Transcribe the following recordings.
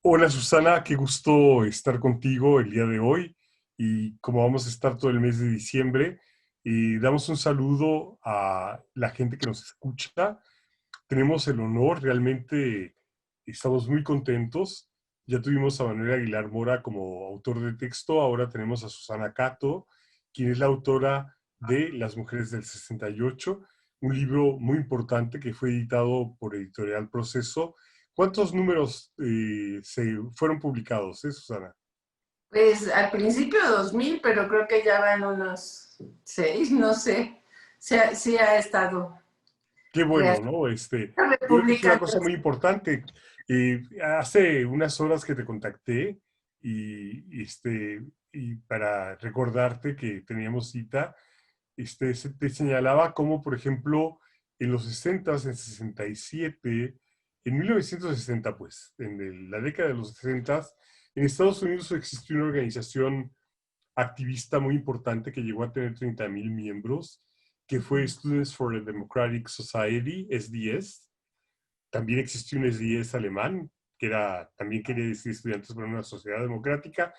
Hola Susana, qué gusto estar contigo el día de hoy y como vamos a estar todo el mes de diciembre, damos un saludo a la gente que nos escucha. Tenemos el honor, realmente estamos muy contentos. Ya tuvimos a Manuel Aguilar Mora como autor de texto, ahora tenemos a Susana Cato, quien es la autora de Las Mujeres del 68, un libro muy importante que fue editado por Editorial Proceso. ¿Cuántos números se fueron publicados, Susana? Pues al principio 2000, pero creo que ya van unos 6, no sé. Sí ha estado Qué bueno, ¿no? Es una cosa republicándose. muy importante. Hace unas horas que te contacté y para recordarte que teníamos cita, te señalaba como, por ejemplo, en los 60, en 67, en 1960, pues, la década de los 60, en Estados Unidos existió una organización activista muy importante que llegó a tener 30,000 miembros, que fue Students for the Democratic Society, SDS. También existió un SDS alemán, que también quería decir Estudiantes para una Sociedad Democrática,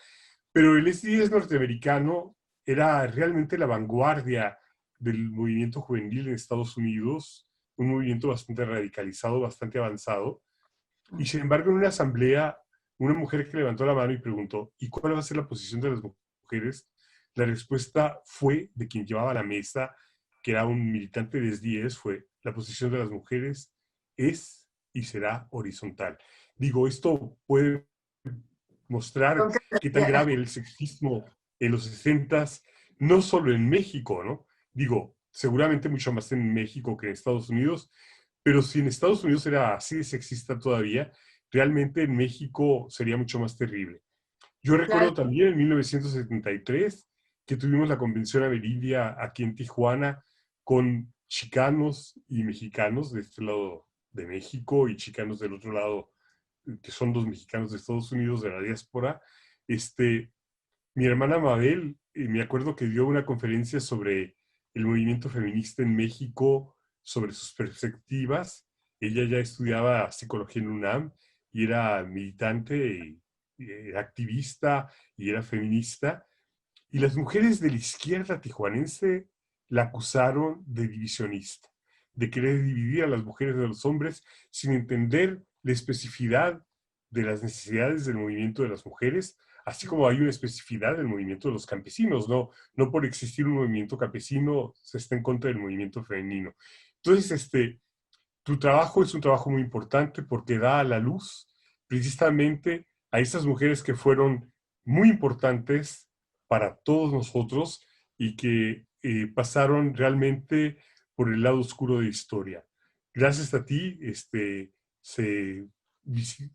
pero el SDS norteamericano era realmente la vanguardia del movimiento juvenil en Estados Unidos, un movimiento bastante radicalizado, bastante avanzado. Y sin embargo, en una asamblea, una mujer que levantó la mano y preguntó, ¿y cuál va a ser la posición de las mujeres? La respuesta fue de quien llevaba la mesa, que era un militante de SDS, fue, la posición de las mujeres es y será horizontal. Digo, esto puede mostrar qué tan grave el sexismo en los 60, no solo en México, ¿no? Digo, seguramente mucho más en México que en Estados Unidos, pero si en Estados Unidos era así de sexista todavía, realmente en México sería mucho más terrible. Yo Claro, recuerdo también en 1973 que tuvimos la convención Amerindia aquí en Tijuana con chicanos y mexicanos de este lado de México y chicanos del otro lado, que son los mexicanos de Estados Unidos de la diáspora. Este, Mi hermana Mabel, me acuerdo que dio una conferencia sobre el movimiento feminista en México, sobre sus perspectivas. Ella ya estudiaba psicología en UNAM y era militante, y era activista y era feminista. Y las mujeres de la izquierda tijuanense la acusaron de divisionista, de querer dividir a las mujeres de los hombres sin entender la especificidad de las necesidades del movimiento de las mujeres, así como hay una especificidad del movimiento de los campesinos. No por existir un movimiento campesino se está en contra del movimiento femenino. Entonces, tu trabajo es un trabajo muy importante porque da a la luz precisamente a esas mujeres que fueron muy importantes para todos nosotros y que pasaron realmente por el lado oscuro de la historia. Gracias a ti, se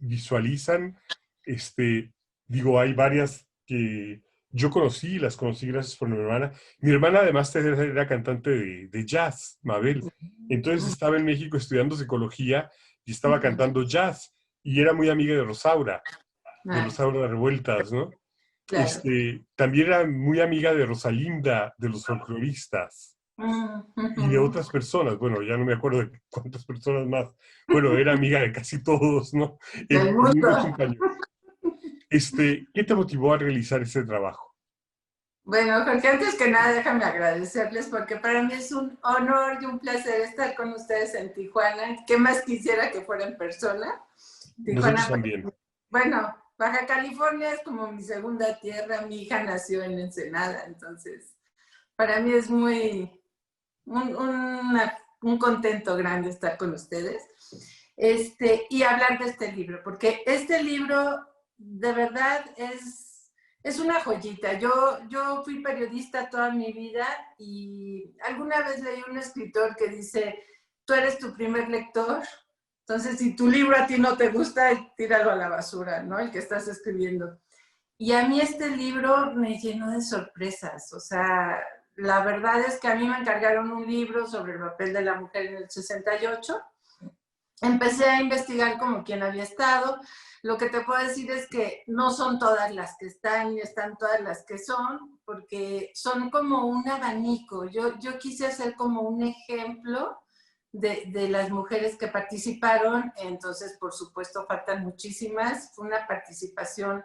visualizan, este, digo, hay varias que yo conocí, las conocí gracias por mi hermana. Mi hermana además era cantante de jazz, Mabel. Entonces estaba en México estudiando psicología y estaba cantando jazz y era muy amiga de ah, Rosaura Revueltas, ¿no? claro. También era muy amiga de Rosalinda, de los folcloristas y de otras personas. Bueno, ya no me acuerdo de cuántas personas más. Bueno, era amiga de casi todos, ¿no? Del Por mundo. muchos años. ¿Qué te motivó a realizar ese trabajo? Bueno, Jorge, antes que nada, déjame agradecerles porque para mí es un honor y un placer estar con ustedes en Tijuana. ¿Qué más quisiera que fuera en persona? Nosotros Tijuana, también. bueno, Baja California es como mi segunda tierra. Mi hija nació en Ensenada, entonces para mí es muy un contento grande estar con ustedes. Y hablar de este libro, porque este libro de verdad es una joyita. Yo fui periodista toda mi vida y alguna vez leí un escritor que dice, tú eres tu primer lector, entonces si tu libro a ti no te gusta, tíralo a la basura, ¿no? El que estás escribiendo. Y a mí este libro me llenó de sorpresas, o sea, la verdad es que a mí me encargaron un libro sobre el papel de la mujer en el 68. Empecé a investigar como quién había estado. Lo que te puedo decir es que no son todas las que están, ni están todas las que son, porque son como un abanico. Yo quise hacer como un ejemplo de las mujeres que participaron, entonces por supuesto faltan muchísimas. Fue una participación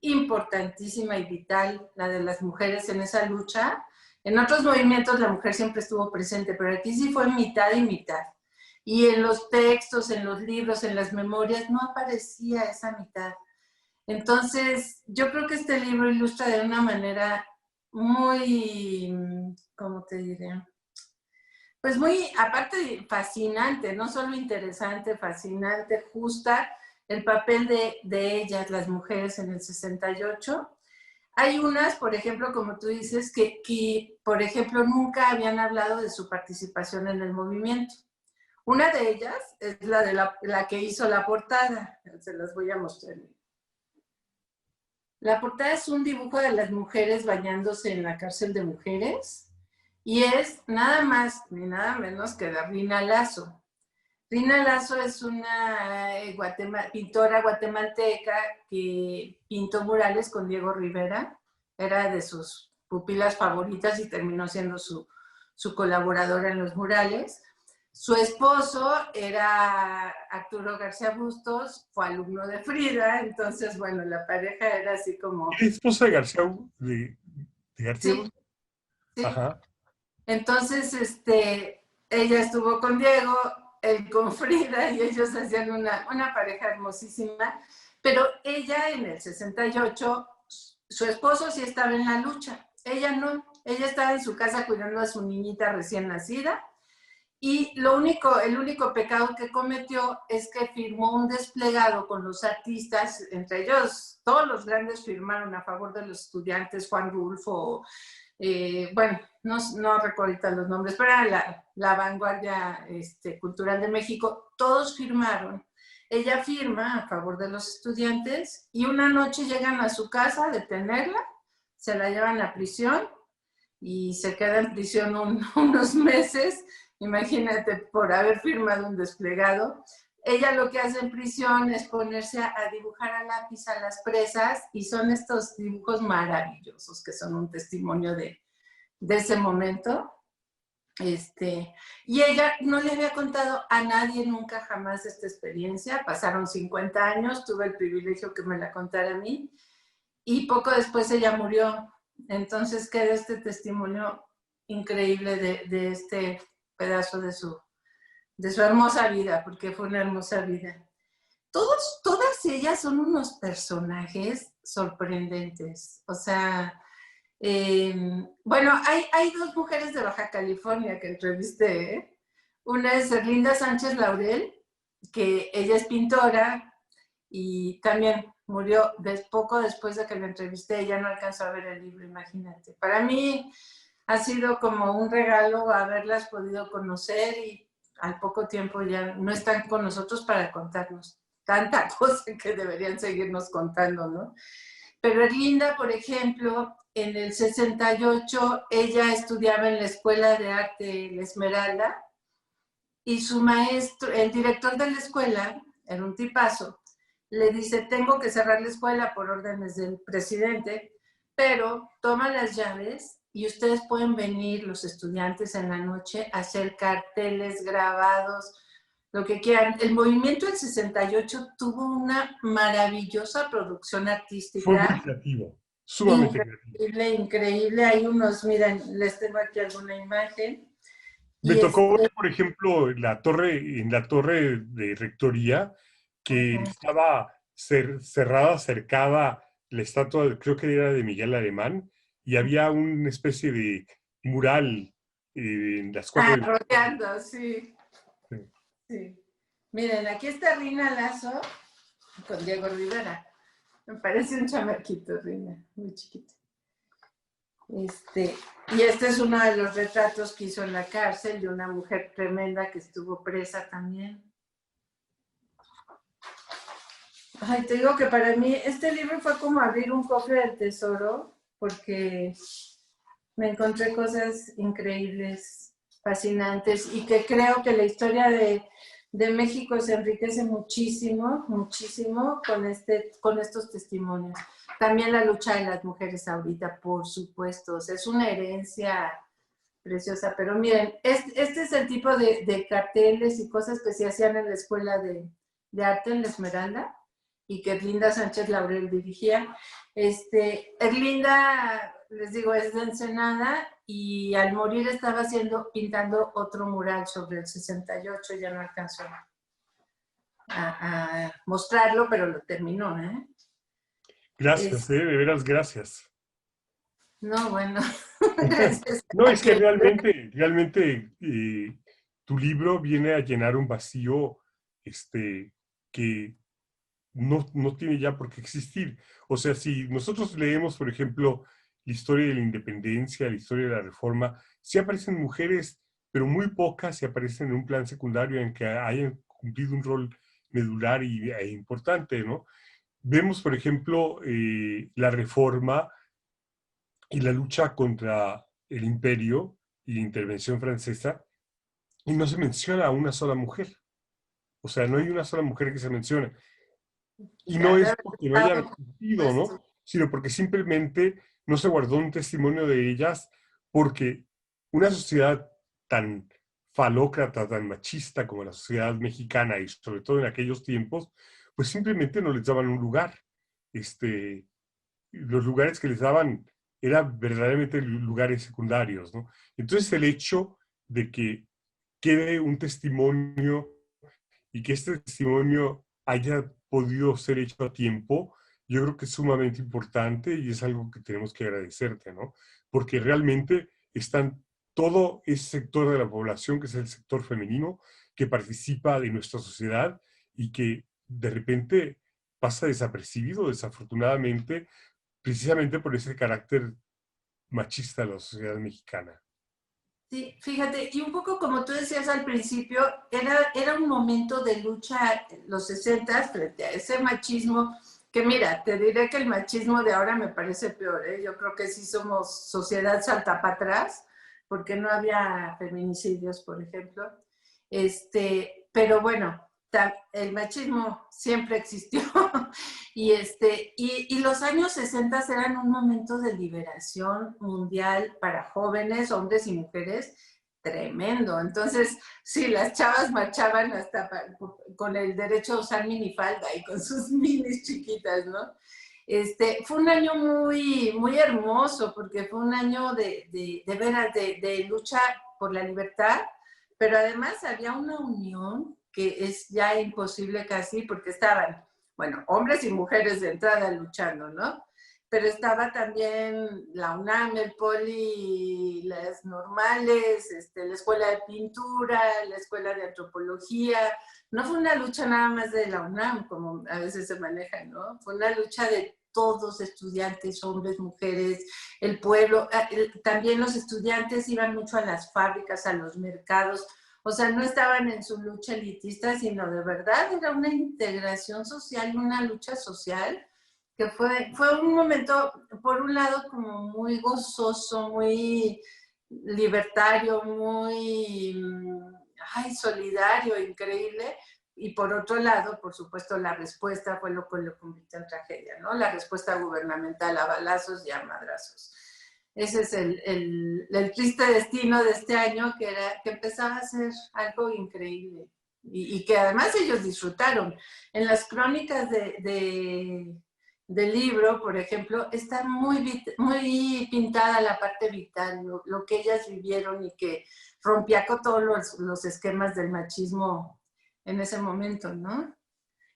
importantísima y vital la de las mujeres en esa lucha. En otros movimientos la mujer siempre estuvo presente, pero aquí sí fue mitad y mitad. Y en los textos, en los libros, en las memorias, no aparecía esa mitad. Entonces, yo creo que este libro ilustra de una manera muy, ¿cómo te diré? Pues muy, aparte fascinante, no solo interesante, fascinante, justa, el papel de ellas, las mujeres en el 68. Hay unas, por ejemplo, como tú dices, que, por ejemplo, nunca habían hablado de su participación en el movimiento. Una de ellas es la de la que hizo la portada, se las voy a mostrar. La portada es un dibujo de las mujeres bañándose en la cárcel de mujeres y es nada más ni nada menos que de Rina Lazo. Rina Lazo es una pintora guatemalteca que pintó murales con Diego Rivera, era de sus pupilas favoritas y terminó siendo su colaboradora en los murales. Su esposo era Arturo García Bustos, fue alumno de Frida, entonces, bueno, la pareja era así como... ¿Es esposa de García, de García? Sí, sí. Ajá. Entonces, ella estuvo con Diego, él con Frida, y ellos hacían una pareja hermosísima, pero ella en el 68, su esposo sí estaba en la lucha, ella no, ella estaba en su casa cuidando a su niñita recién nacida, y el único pecado que cometió es que firmó un desplegado con los artistas, entre ellos todos los grandes firmaron a favor de los estudiantes, Juan Rulfo, bueno, no recuerdo ahorita los nombres, pero era la vanguardia cultural de México, todos firmaron. Ella firma a favor de los estudiantes y una noche llegan a su casa a detenerla, se la llevan a prisión y se queda en prisión unos meses. Imagínate, por haber firmado un desplegado. Ella lo que hace en prisión es ponerse a dibujar a lápiz a las presas y son estos dibujos maravillosos que son un testimonio de ese momento. Y ella no le había contado a nadie nunca jamás esta experiencia. Pasaron 50 años, tuve el privilegio que me la contara a mí y poco después ella murió. Entonces queda este testimonio increíble de este pedazo de su hermosa vida, porque fue una hermosa vida. Todas ellas son unos personajes sorprendentes. O sea, bueno, hay dos mujeres de Baja California que entrevisté. Una es Erlinda Sánchez Laurel, que ella es pintora y también murió poco después de que la entrevisté. Ella no alcanzó a ver el libro, imagínate. Para mí ha sido como un regalo haberlas podido conocer y al poco tiempo ya no están con nosotros para contarnos tanta cosa que deberían seguirnos contando, ¿no? Pero Erlinda, por ejemplo, en el 68 ella estudiaba en la Escuela de Arte La Esmeralda y su maestro, el director de la escuela, era un tipazo, le dice, tengo que cerrar la escuela por órdenes del presidente, pero toma las llaves y ustedes pueden venir, los estudiantes, en la noche a hacer carteles, grabados, lo que quieran. El movimiento del 68 tuvo una maravillosa producción artística. Fue muy creativo, sumamente creativo. Increíble. Hay unos, miren, les tengo aquí alguna imagen. Me tocó ver, por ejemplo, en la torre de rectoría, que estaba cerrada, cercada la estatua, creo que era de Miguel Alemán, y había una especie de mural en las cuatro. Rodeando, sí. Sí. Miren, aquí está Rina Lazo con Diego Rivera. Me parece un chamaquito, Rina, muy chiquito. Y este es uno de los retratos que hizo en la cárcel de una mujer tremenda que estuvo presa también. Ay, te digo que para mí este libro fue como abrir un cofre del tesoro porque me encontré cosas increíbles, fascinantes y que creo que la historia de México se enriquece muchísimo, muchísimo con estos testimonios. También la lucha de las mujeres ahorita, por supuesto, o sea, es una herencia preciosa. Pero miren, este es el tipo de carteles y cosas que se hacían en la Escuela de Arte en la Esmeralda y que Erlinda Sánchez Laurel dirigía. Erlinda, les digo, es de Ensenada y al morir estaba pintando otro mural sobre el 68, ya no alcanzó a mostrarlo, pero lo terminó, ¿eh? Gracias, de veras, gracias. No, bueno, gracias No, a es que que realmente tu libro viene a llenar un vacío que no tiene ya por qué existir. O sea, si nosotros leemos, por ejemplo, la historia de la independencia, la historia de la reforma, sí aparecen mujeres, pero muy pocas se aparecen en un plan secundario en que hayan cumplido un rol medular e importante, ¿no? Vemos, por ejemplo, la reforma y la lucha contra el imperio y la intervención francesa, y no se menciona a una sola mujer. O sea, no hay una sola mujer que se mencione. Y se ha no de es haber porque no hayan estado existido, puesto. ¿no? Sino porque simplemente no se guardó un testimonio de ellas, porque una sociedad tan falócrata, tan machista como la sociedad mexicana, y sobre todo en aquellos tiempos, pues simplemente no les daban un lugar. Los lugares que les daban eran verdaderamente lugares secundarios, ¿no? Entonces el hecho de que quede un testimonio y que este testimonio haya podido ser hecho a tiempo, yo creo que es sumamente importante y es algo que tenemos que agradecerte, ¿no? Porque realmente están todo ese sector de la población, que es el sector femenino, que participa de nuestra sociedad y que de repente pasa desapercibido, desafortunadamente, precisamente por ese carácter machista de la sociedad mexicana. Sí, fíjate, y un poco como tú decías al principio, era un momento de lucha en los 60 frente a ese machismo, que mira, te diré que el machismo de ahora me parece peor, ¿eh? Yo creo que sí somos sociedad salta para atrás, porque no había feminicidios, por ejemplo. Pero bueno, el machismo siempre existió. Y los años 60 eran un momento de liberación mundial para jóvenes, hombres y mujeres, tremendo. Entonces, sí, las chavas marchaban hasta con el derecho a usar minifalda y con sus minis chiquitas, ¿no? Fue un año muy, muy hermoso porque fue un año de veras, de lucha por la libertad, pero además había una unión que es ya imposible casi porque estaban, bueno, hombres y mujeres de entrada luchando, ¿no? Pero estaba también la UNAM, el Poli, las normales, la escuela de pintura, la escuela de antropología. No fue una lucha nada más de la UNAM, como a veces se maneja, ¿no? Fue una lucha de todos, estudiantes, hombres, mujeres, el pueblo. También los estudiantes iban mucho a las fábricas, a los mercados. O sea, no estaban en su lucha elitista, sino de verdad era una integración social, una lucha social, que fue un momento, por un lado, como muy gozoso, muy libertario, muy solidario, increíble. Y por otro lado, por supuesto, la respuesta fue lo que lo convirtió en tragedia, ¿no? La respuesta gubernamental a balazos y a madrazos. Ese es el triste destino de este año, que empezaba a ser algo increíble y que además ellos disfrutaron. En las crónicas del libro, por ejemplo, está muy, muy pintada la parte vital, lo que ellas vivieron y que rompía con todos los esquemas del machismo en ese momento, ¿no?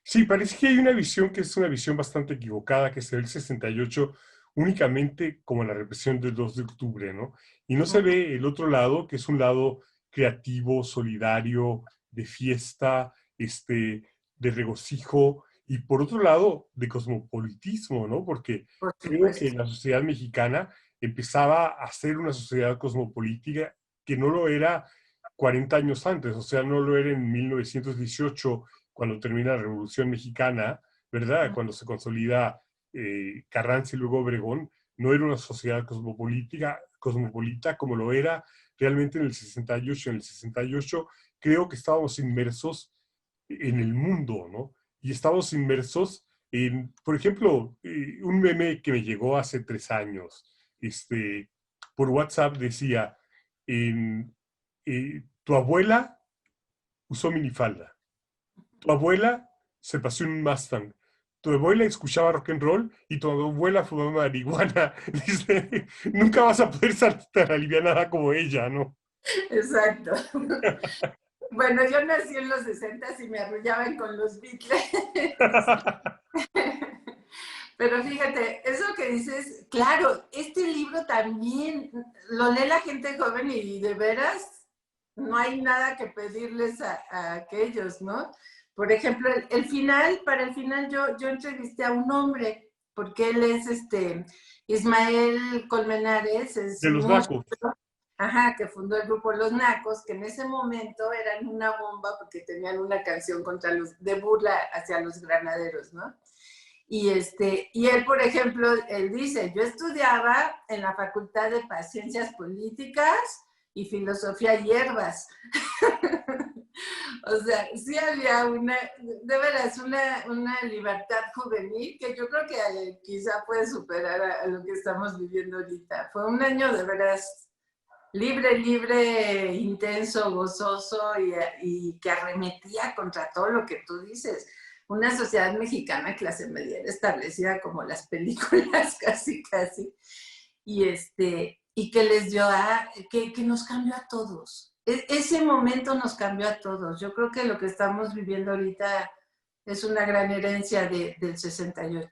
Sí, parece que hay una visión que es una visión bastante equivocada, que se ve el 68 únicamente como la represión del 2 de octubre, ¿no? Y no se ve el otro lado, que es un lado creativo, solidario, de fiesta, de regocijo, y por otro lado, de cosmopolitismo, ¿no? Porque Por creo que supuesto. la sociedad mexicana empezaba a ser una sociedad cosmopolítica que no lo era 40 años antes, o sea, no lo era en 1918 cuando termina la Revolución Mexicana, ¿verdad? Cuando se consolida Carranza y luego Obregón, no era una sociedad cosmopolita como lo era realmente en el 68. En el 68 creo que estábamos inmersos en el mundo, ¿no? Y estábamos inmersos en, por ejemplo, un meme que me llegó hace 3 años, por WhatsApp decía, tu abuela usó minifalda, tu abuela se paseó en un Mustang, tu abuela escuchaba rock and roll y tu abuela fumaba marihuana. Dice, nunca vas a poder ser tan alivianada como ella, ¿no? Exacto. Bueno, yo nací en los 60 y me arrullaban con los Beatles. Pero fíjate, eso que dices, claro, este libro también lo lee la gente joven y de veras no hay nada que pedirles a aquellos, ¿no? Por ejemplo, el final, para el final yo entrevisté a un hombre, porque él es Ismael Colmenares, es De los músico, nacos. ajá, que fundó el grupo Los Nacos, que en ese momento eran una bomba porque tenían una canción contra de burla hacia los granaderos, ¿no? Y él, por ejemplo, él dice, yo estudiaba en la Facultad de Ciencias Políticas y Filosofía Hierbas. O sea, sí había de veras, una libertad juvenil que yo creo que quizá puede superar a lo que estamos viviendo ahorita. Fue un año de veras libre, intenso, gozoso y que arremetía contra todo lo que tú dices. Una sociedad mexicana clase media establecida como las películas casi, y que les dio que nos cambió a todos. Ese momento nos cambió a todos. Yo creo que lo que estamos viviendo ahorita es una gran herencia del 68,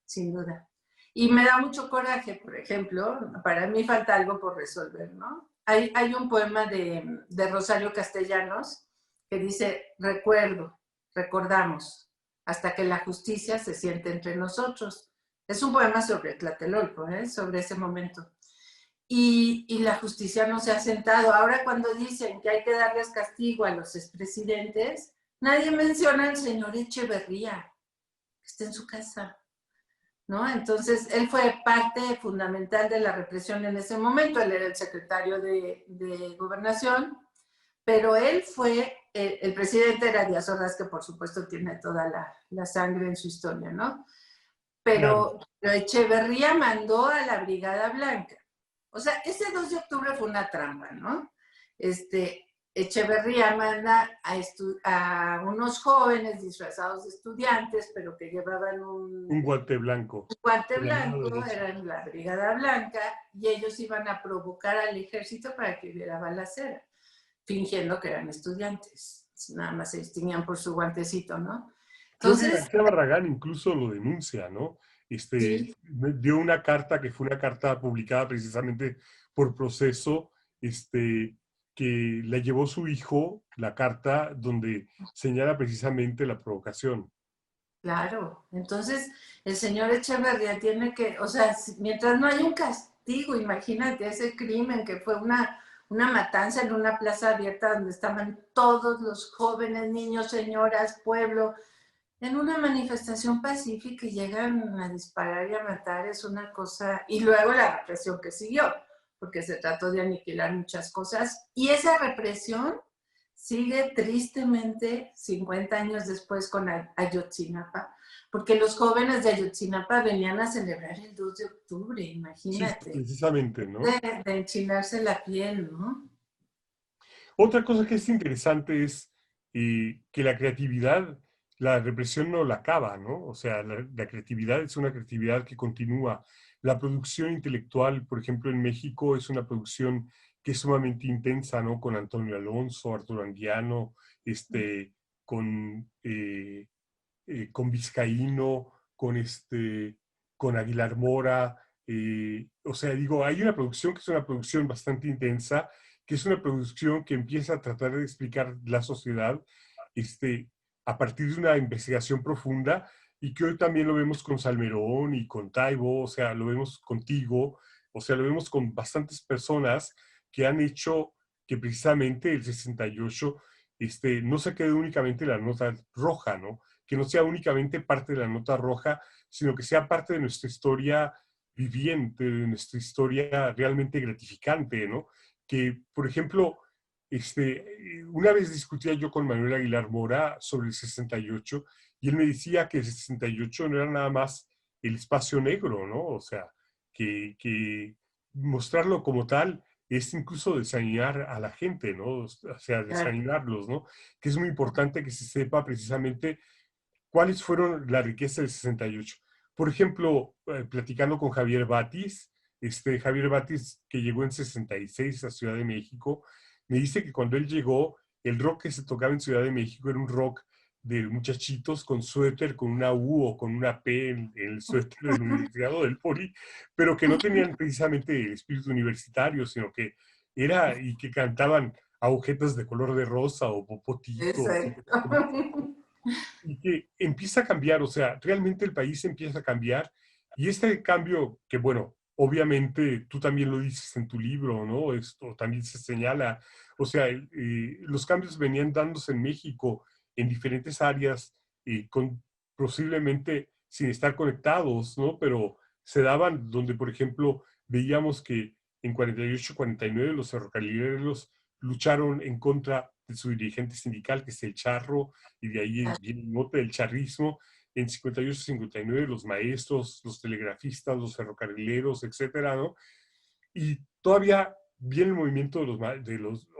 sin duda. Y me da mucho coraje, por ejemplo, para mí falta algo por resolver, ¿no? Hay un poema de Rosario Castellanos que dice, recordamos, hasta que la justicia se siente entre nosotros. Es un poema sobre Tlatelolco, sobre ese momento. Y la justicia no se ha sentado. Ahora cuando dicen que hay que darles castigo a los expresidentes, nadie menciona al señor Echeverría, que está en su casa, ¿no? Entonces, él fue parte fundamental de la represión en ese momento. Él era el secretario de Gobernación, pero él fue, el presidente era Díaz Ordaz, que por supuesto tiene toda la sangre en su historia, ¿no? Claro. Pero Echeverría mandó a la Brigada Blanca. O sea, ese 2 de octubre fue una trampa, ¿no? Echeverría manda a unos jóvenes disfrazados de estudiantes, pero que llevaban Un guante blanco. guante En la mano blanco, derecha. eran la Brigada Blanca, y ellos iban a provocar al ejército para que hubiera balacera, fingiendo que eran estudiantes. Nada más se distinguían por su guantecito, ¿no? Creo que Entonces, García Barragán incluso lo denuncia, ¿no? sí, Dio una carta que fue una carta publicada precisamente por Proceso, que la llevó su hijo, la carta donde señala precisamente la provocación. claro. Entonces, el señor Echeverría tiene que, o sea, mientras no haya un castigo, imagínate ese crimen que fue una matanza en una plaza abierta donde estaban todos los jóvenes, niños, señoras, pueblo, en una manifestación pacífica y llegan a disparar y a matar, es una cosa, y luego la represión que siguió, porque se trató de aniquilar muchas cosas, y esa represión sigue tristemente 50 años después con Ayotzinapa, porque los jóvenes de Ayotzinapa venían a celebrar el 2 de octubre, Sí, imagínate, precisamente, ¿no? de enchinarse la piel, ¿no? Otra cosa que es interesante es que la creatividad, la represión no la acaba, ¿no? O sea, la creatividad es una creatividad que continúa. La producción intelectual, por ejemplo, en México es una producción que es sumamente intensa, ¿no? Con Antonio Alonso, Arturo Anguiano, con Vizcaíno, con Aguilar Mora. O sea, digo, hay una producción que es una producción bastante intensa, que es una producción que empieza a tratar de explicar la sociedad este, a partir de una investigación profunda y que hoy también lo vemos con Salmerón y con Taibo, o sea, lo vemos contigo, o sea, lo vemos con bastantes personas que han hecho que precisamente el 68 no se quede únicamente la nota roja, ¿no? Que no sea únicamente parte de la nota roja, sino que sea parte de nuestra historia viviente, de nuestra historia realmente gratificante, ¿no? Que, por ejemplo, una vez discutía yo con Manuel Aguilar Mora sobre el 68 y él me decía que el 68 no era nada más el espacio negro, ¿no? O sea, que mostrarlo como tal es incluso desanimar a la gente, ¿no? O sea, desanimarlos, ¿no? Que es muy importante que se sepa precisamente cuáles fueron la riqueza del 68. Por ejemplo, platicando con Javier Batis, Javier Batis, que llegó en 66 a Ciudad de México, me dice que cuando él llegó, el rock que se tocaba en Ciudad de México era un rock de muchachitos con suéter, con una U o con una P en el suéter de la universidad o del poli, pero que no tenían precisamente el espíritu universitario, sino que era y que cantaban agujetas de color de rosa o popotito. Exacto. Y que empieza a cambiar, o sea, realmente el país empieza a cambiar y este cambio que, bueno, obviamente tú también lo dices en tu libro, ¿no? Esto también se señala, o sea, los cambios venían dándose en México en diferentes áreas, con, posiblemente sin estar conectados, ¿no? Pero se daban donde, por ejemplo, veíamos que en 48-49 los ferrocarrileros lucharon en contra de su dirigente sindical, que es el Charro, y de ahí viene el mote del charrismo. En 58-59 los maestros, los telegrafistas, los ferrocarrileros, etcétera, ¿no? Y todavía viene el movimiento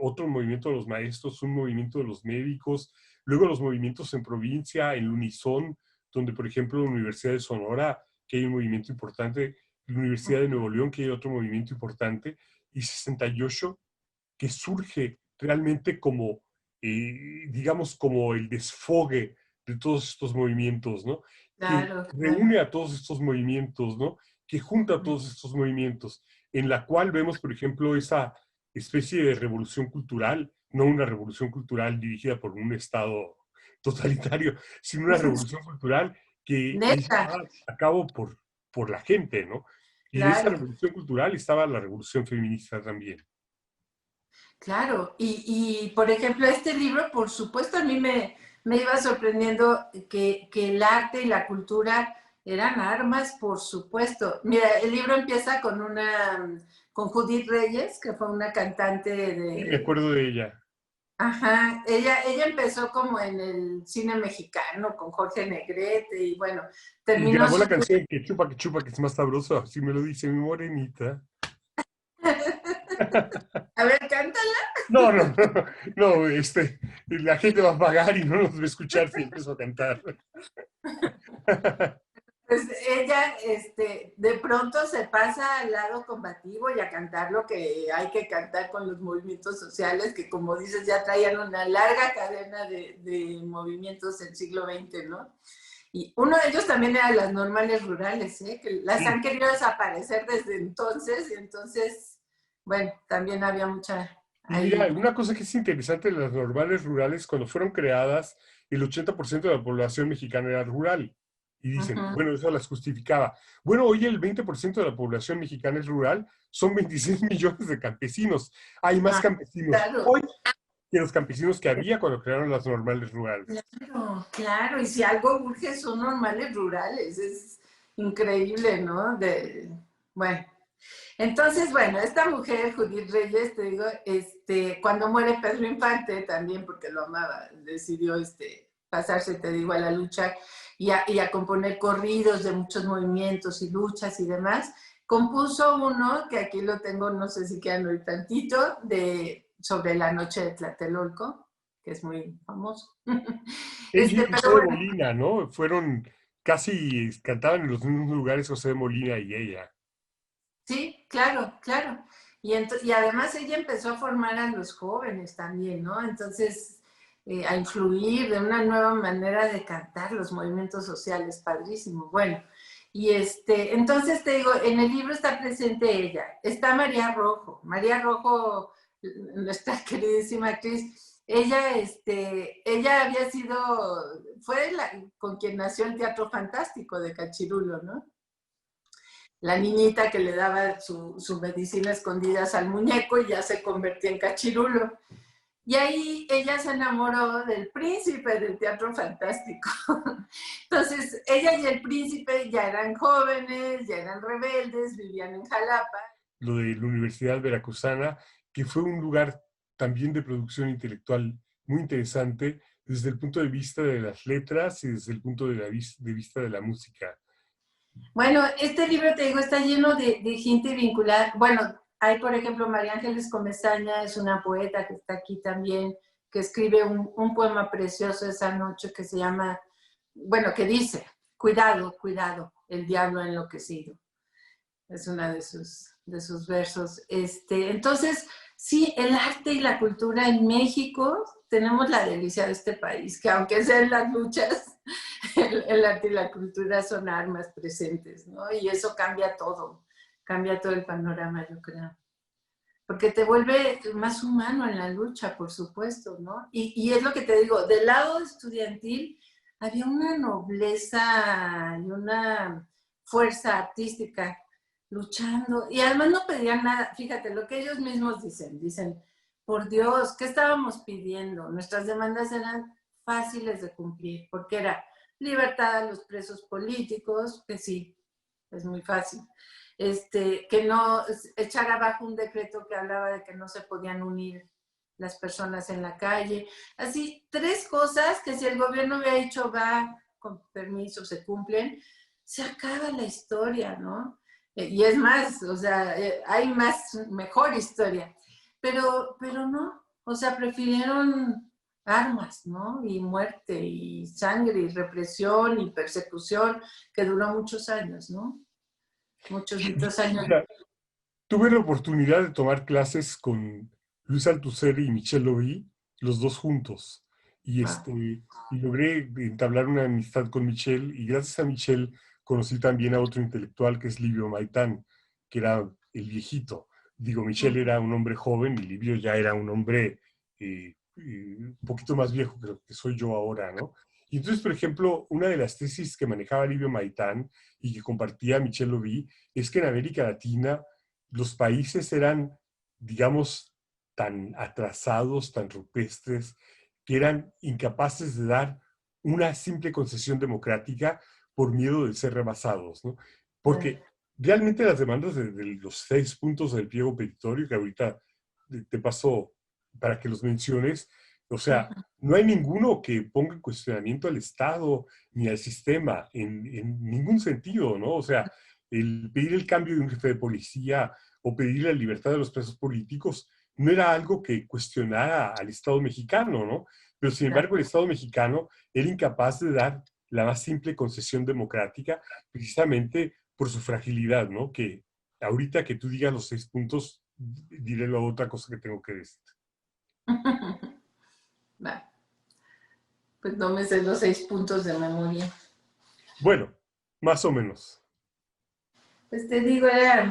otro movimiento de los maestros, un movimiento de los médicos, luego los movimientos en provincia, en Unison, donde por ejemplo la Universidad de Sonora, que hay un movimiento importante, la Universidad de Nuevo León, que hay otro movimiento importante, y 68, que surge realmente como, digamos, como el desfogue de todos estos movimientos, ¿no? Que Claro, claro. reúne a todos estos movimientos, ¿no? Que junta a todos estos movimientos, en la cual vemos, por ejemplo, esa especie de revolución cultural, no una revolución cultural dirigida por un Estado totalitario, sino una revolución cultural que es Neta, llevada a cabo por la gente, ¿no? Y de esa claro, revolución cultural estaba la revolución feminista también. claro. Por ejemplo, este libro, por supuesto, a mí me iba sorprendiendo que el arte y la cultura eran armas, por supuesto. Mira, el libro empieza con Judith Reyes, que fue una cantante Sí, me de... acuerdo de ella. Ajá, ella empezó como en el cine mexicano con Jorge Negrete y bueno, Y terminó grabó su... la canción que chupa, que es más sabroso. Así me lo dice mi morenita. A ver, cántala. No, no, no, no, la gente va a pagar y no nos va a escuchar si empiezo a cantar. Pues ella, de pronto se pasa al lado combativo y a cantar lo que hay que cantar con los movimientos sociales, que como dices, ya traían una larga cadena de movimientos del siglo XX, ¿no? Y uno de ellos también era las normales rurales, ¿eh? Que las han Sí. querido desaparecer desde entonces, y entonces, bueno, también había mucha Y mira, ahí. una cosa que es interesante de las normales rurales, cuando fueron creadas, el 80% de la población mexicana era rural. Y dicen, Uh-huh. bueno, eso las justificaba. Bueno, hoy el 20% de la población mexicana es rural, son 26 millones de campesinos. Hay más Ah, campesinos claro. hoy que los campesinos que había cuando crearon las normales rurales. Claro, claro, y si algo urge son normales rurales, es increíble, ¿no? Bueno, entonces, bueno, esta mujer, Judith Reyes, te digo, cuando muere Pedro Infante, también porque lo amaba, decidió pasarse, te digo, a la lucha y a componer corridos de muchos movimientos y luchas y demás. Compuso uno, que aquí lo tengo, no sé si quedan oír tantito, sobre la noche de Tlatelolco, que es muy famoso. Ella y José Pero de bueno, Molina, ¿no? Fueron casi, cantaban en los mismos lugares José de Molina y ella. sí, claro, claro. Y además ella empezó a formar a los jóvenes también, ¿no? Entonces, a influir de una nueva manera de cantar los movimientos sociales, padrísimo. Bueno, entonces te digo, en el libro está presente ella, está María Rojo, nuestra queridísima actriz. Ella había sido, con quien nació el Teatro Fantástico de Cachirulo, ¿no? La niñita que le daba su medicina escondidas al muñeco y ya se convertía en cachirulo. Y ahí ella se enamoró del príncipe del teatro fantástico. Entonces, ella y el príncipe ya eran jóvenes, ya eran rebeldes, vivían en Jalapa. Lo de la Universidad Veracruzana, que fue un lugar también de producción intelectual muy interesante desde el punto de vista de las letras y desde el punto de vista de la música. Bueno, este libro, te digo, está lleno de gente vinculada. Bueno, hay, por ejemplo, María Ángeles Comesaña, es una poeta que está aquí también, que escribe un poema precioso esa noche que se llama, bueno, que dice, cuidado, cuidado, el diablo ha enloquecido. Es una de sus versos. Entonces, sí, el arte y la cultura en México, tenemos la delicia de este país, que aunque sean las luchas, el arte y la cultura son armas presentes, ¿no? Y eso cambia todo el panorama, yo creo. Porque te vuelve más humano en la lucha, por supuesto, ¿no? Y es lo que te digo, del lado estudiantil había una nobleza y una fuerza artística luchando, y además no pedían nada, fíjate, lo que ellos mismos dicen, por Dios, ¿qué estábamos pidiendo? Nuestras demandas eran fáciles de cumplir, porque era libertad a los presos políticos, que sí, es muy fácil, que no echar abajo un decreto que hablaba de que no se podían unir las personas en la calle, así, 3 cosas que si el gobierno hubiera dicho va, con permiso, se cumplen, se acaba la historia, ¿no? Y es más, o sea, hay mejor historia. Pero no, o sea, prefirieron armas, ¿no? Y muerte, y sangre, y represión, y persecución, que duró muchos años, ¿no? Muchos años. Mira, tuve la oportunidad de tomar clases con Luis Althusser y Michel Loby, los dos juntos. Y, Ah, y logré entablar una amistad con Michel, y gracias a Michel conocí también a otro intelectual que es Livio Maitán, que era el viejito. Digo, Michel era un hombre joven y Livio ya era un hombre un poquito más viejo que lo que soy yo ahora, ¿no? Y entonces, por ejemplo, una de las tesis que manejaba Livio Maitán y que compartía Michel Loby es que en América Latina los países eran, digamos, tan atrasados, tan rupestres, que eran incapaces de dar una simple concesión democrática por miedo de ser rebasados, ¿no? Porque realmente las demandas de los 6 puntos del pliego petitorio, que ahorita te paso para que los menciones, o sea, no hay ninguno que ponga en cuestionamiento al Estado ni al sistema en ningún sentido, ¿no? O sea, el pedir el cambio de un jefe de policía o pedir la libertad de los presos políticos no era algo que cuestionara al Estado mexicano, ¿no? Pero sin embargo el Estado mexicano era incapaz de dar la más simple concesión democrática precisamente por su fragilidad, ¿no? Que ahorita que tú digas los 6 puntos, diré la otra cosa que tengo que decir. Va, pues no me sé los 6 puntos de memoria. Bueno, más o menos. Pues te digo, era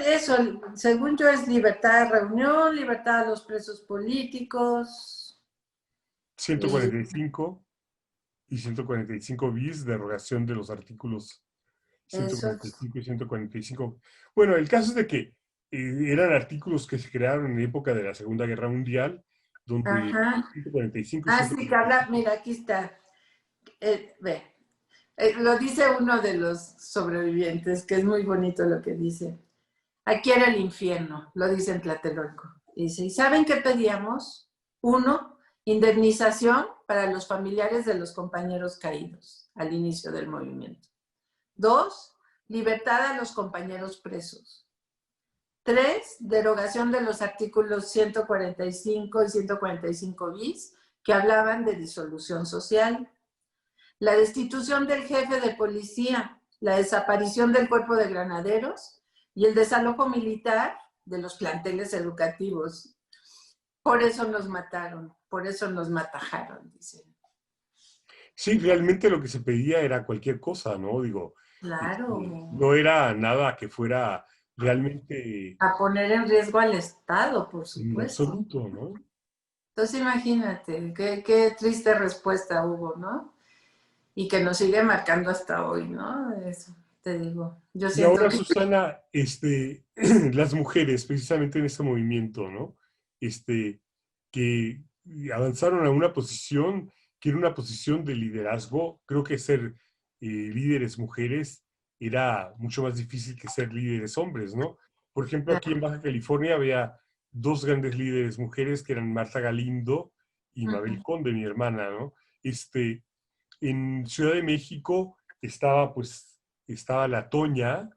eso, según yo es libertad de reunión, libertad a los presos políticos, y 145 y 145 bis, derogación de los artículos eso, 145 y 145. Bueno, el caso es de que eran artículos que se crearon en época de la Segunda Guerra Mundial, donde ajá. 145 y Ah, sí, que habla, 145. mira, aquí está, ve, lo dice uno de los sobrevivientes, que es muy bonito lo que dice. Aquí era el infierno, lo dice en Tlatelolco. Dice, ¿y saben qué pedíamos? 1, indemnización para los familiares de los compañeros caídos al inicio del movimiento. 2, libertad a los compañeros presos. 3, derogación de los artículos 145 y 145 bis, que hablaban de disolución social. La destitución del jefe de policía, la desaparición del cuerpo de granaderos y el desalojo militar de los planteles educativos. Por eso nos mataron, por eso nos matajaron, dicen. Sí, realmente lo que se pedía era cualquier cosa, ¿no? Digo, Claro. no era nada que fuera realmente A poner en riesgo al Estado, por en supuesto. absoluto, ¿no? Entonces imagínate, qué triste respuesta hubo, ¿no? Y que nos sigue marcando hasta hoy, ¿no? Eso, te digo. Yo Y siento ahora, que... Susana, las mujeres, precisamente en este movimiento, ¿no? Que avanzaron a una posición que era una posición de liderazgo. Creo que ser líderes mujeres era mucho más difícil que ser líderes hombres, ¿no? Por ejemplo, aquí en Baja California había 2 grandes líderes mujeres que eran Marta Galindo y Mabel Conde, mi hermana, ¿no? En Ciudad de México estaba, pues, estaba la Toña,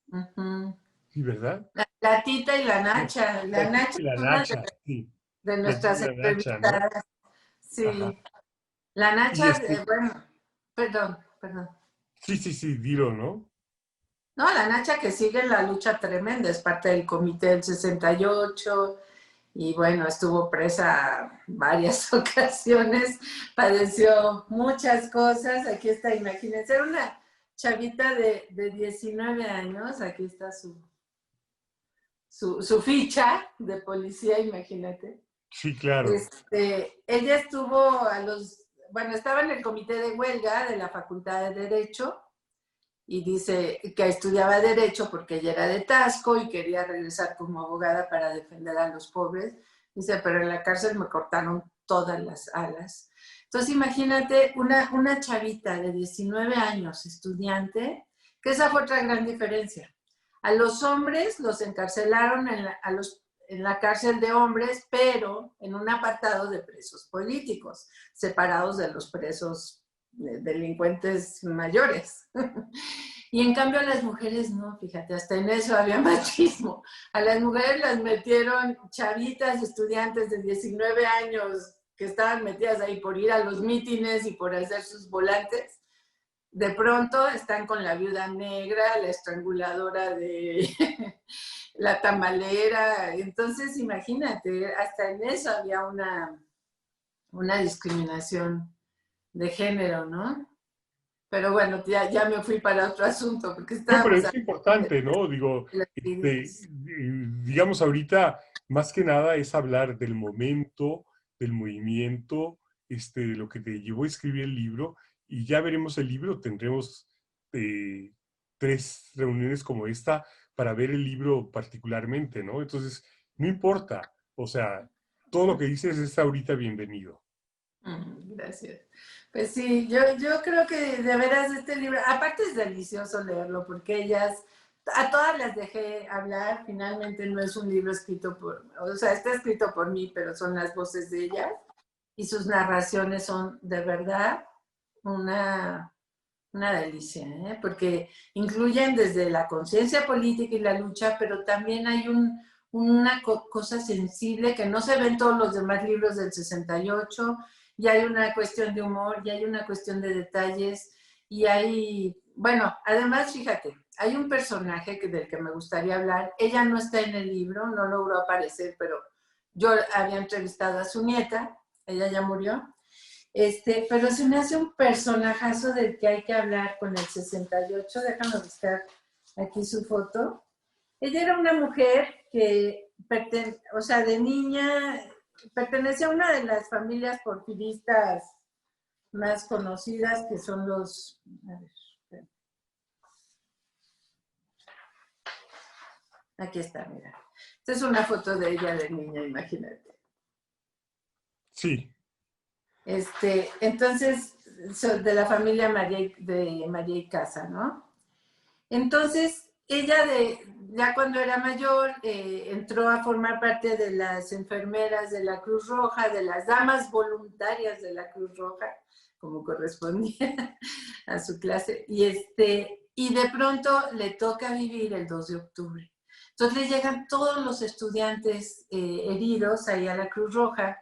Uh -huh. ¿sí, verdad? La Tita y la Nacha. La La Nacha Tita y la es una Nacha, sí. de La Tita nuestras y la Nacha, ¿no? entrevistadas. Ajá. Sí. La Y Nacha, bueno, perdón, perdón. sí, sí, sí, dilo, ¿no? No, la Nacha que sigue en la lucha tremenda, es parte del comité del 68 y bueno, estuvo presa varias ocasiones, padeció muchas cosas. Aquí está, imagínense, era una chavita de 19 años, aquí está su ficha de policía, imagínate. Sí, claro. Ella estuvo bueno, estaba en el comité de huelga de la Facultad de Derecho y dice que estudiaba Derecho porque ella era de Tasco y quería regresar como abogada para defender a los pobres. Dice, pero en la cárcel me cortaron todas las alas. Entonces imagínate una chavita de 19 años, estudiante, que esa fue otra gran diferencia. A los hombres los encarcelaron en la cárcel de hombres, pero en un apartado de presos políticos, separados de los presos delincuentes mayores. Y en cambio a las mujeres no, fíjate, hasta en eso había machismo. A las mujeres las metieron chavitas, estudiantes de 19 años que estaban metidas ahí por ir a los mítines y por hacer sus volantes. De pronto están con la viuda negra, la estranguladora de la tamalera. Entonces, imagínate, hasta en eso había una discriminación de género, ¿no? Pero bueno, ya me fui para otro asunto, porque No, pero estábamos es hablando importante, ¿no? Digo, de las heridas. digamos ahorita, más que nada es hablar del momento, del movimiento, de lo que te llevó a escribir el libro, y ya veremos el libro, tendremos eh, 3 reuniones como esta para ver el libro particularmente, ¿no? Entonces, no importa, o sea, todo lo que dices es ahorita bienvenido. Gracias. Pues sí, yo creo que de veras este libro, aparte es delicioso leerlo, porque a todas las dejé hablar, finalmente no es un libro escrito o sea, está escrito por mí, pero son las voces de ellas, y sus narraciones son de verdad una, una delicia, ¿eh? Porque incluyen desde la conciencia política y la lucha, pero también hay una cosa sensible que no se ve en todos los demás libros del 68, y hay una cuestión de humor, y hay una cuestión de detalles, y bueno, además, fíjate, hay un personaje del que me gustaría hablar. Ella no está en el libro, no logró aparecer, pero yo había entrevistado a su nieta, ella ya murió. Pero se me hace un personajazo del que hay que hablar con el 68. Déjame buscar aquí su foto. Ella era una mujer que, o sea, de niña, pertenecía a una de las familias porfiristas más conocidas, que son los... A ver, aquí está, mira. Esta es una foto de ella de niña, imagínate. Sí, Entonces, de la familia de María y Casa, ¿no? Entonces, ella ya cuando era mayor, entró a formar parte de las enfermeras de la Cruz Roja, de las damas voluntarias de la Cruz Roja, como correspondía a su clase, y de pronto le toca vivir el 2 de octubre. Entonces le llegan todos los estudiantes heridos ahí a la Cruz Roja,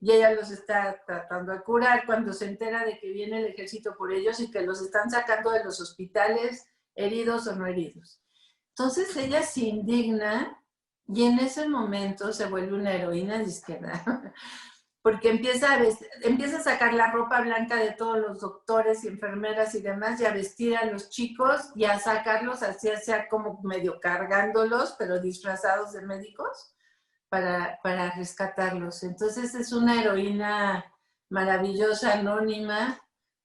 y ella los está tratando de curar cuando se entera de que viene el ejército por ellos y que los están sacando de los hospitales, heridos o no heridos. Entonces ella se indigna y en ese momento se vuelve una heroína de izquierda, porque empieza a sacar la ropa blanca de todos los doctores y enfermeras y demás, y a vestir a los chicos y a sacarlos así, sea como medio cargándolos, pero disfrazados de médicos, para rescatarlos. Entonces es una heroína maravillosa, anónima,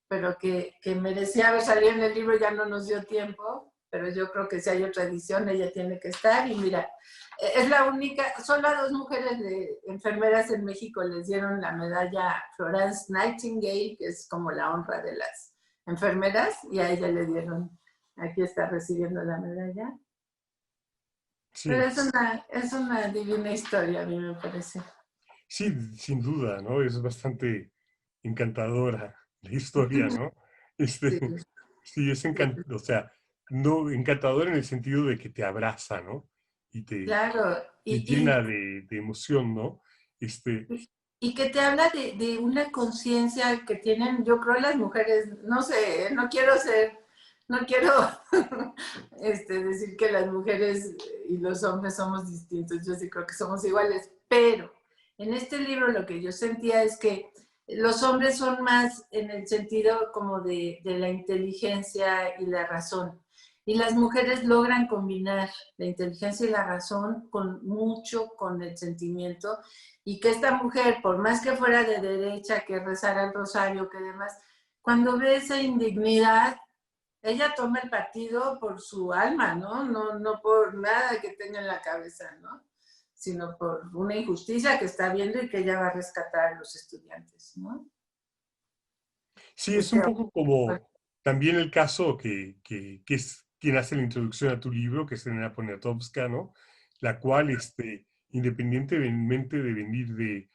pero que merecía haber salido en el libro, ya no nos dio tiempo, pero yo creo que si hay otra edición, ella tiene que estar. Y mira, es la única, solo a 2 mujeres enfermeras en México les dieron la medalla Florence Nightingale, que es como la honra de las enfermeras, y a ella le dieron, aquí está recibiendo la medalla. Pero sí, es una divina historia, a mí me parece. sí, sin duda, ¿no? Es bastante encantadora la historia, ¿no? Este, Sí, sí, es encantador, o sea, no encantador en el sentido de que te abraza, ¿no? y te Claro, y llena de emoción, ¿no? y que te habla de una conciencia que tienen, yo creo, las mujeres, no sé, no quiero decir que las mujeres y los hombres somos distintos, yo sí creo que somos iguales, pero en este libro lo que yo sentía es que los hombres son más en el sentido como de la inteligencia y la razón. Y las mujeres logran combinar la inteligencia y la razón con el sentimiento, y que esta mujer, por más que fuera de derecha, que rezara el rosario, que demás, cuando ve esa indignidad, ella toma el partido por su alma, ¿no? No por nada que tenga en la cabeza, ¿no? Sino por una injusticia que está viendo y que ella va a rescatar a los estudiantes, ¿no? Sí, es un Este, poco como también el caso que es quien hace la introducción a tu libro, que es Elena Poniatowska, ¿no? La cual, independientemente de venir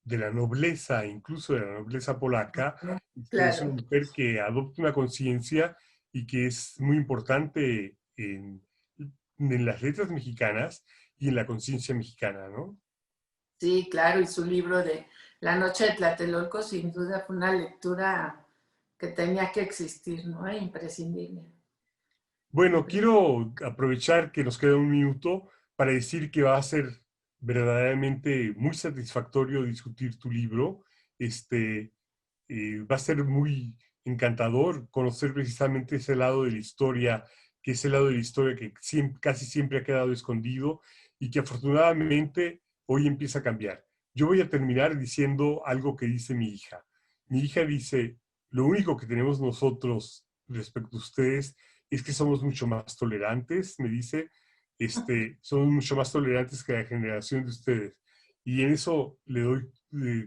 de la nobleza, incluso de la nobleza polaca, es una claro. mujer que adopta una conciencia y que es muy importante en las letras mexicanas y en la conciencia mexicana, ¿no? Sí, claro, y su libro de La noche de Tlatelolco sin duda fue una lectura que tenía que existir, ¿no? Imprescindible. Bueno, quiero aprovechar que nos queda un minuto para decir que va a ser verdaderamente muy satisfactorio discutir tu libro. Va a ser muy encantador conocer precisamente ese lado de la historia, que es el lado de la historia que casi siempre ha quedado escondido y que afortunadamente hoy empieza a cambiar. Yo voy a terminar diciendo algo que dice mi hija. Mi hija dice, lo único que tenemos nosotros respecto a ustedes es que somos mucho más tolerantes, me dice, somos mucho más tolerantes que la generación de ustedes. Y en eso le doy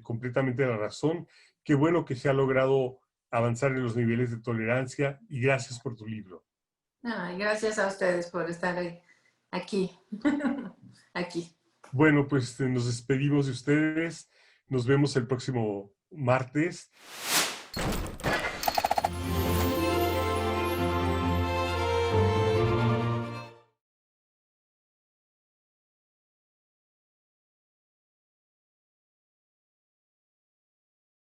completamente la razón. Qué bueno que se ha logrado avanzar en los niveles de tolerancia y gracias por tu libro. Ay, gracias a ustedes por estar aquí. Aquí. Bueno, pues nos despedimos de ustedes. Nos vemos el próximo martes.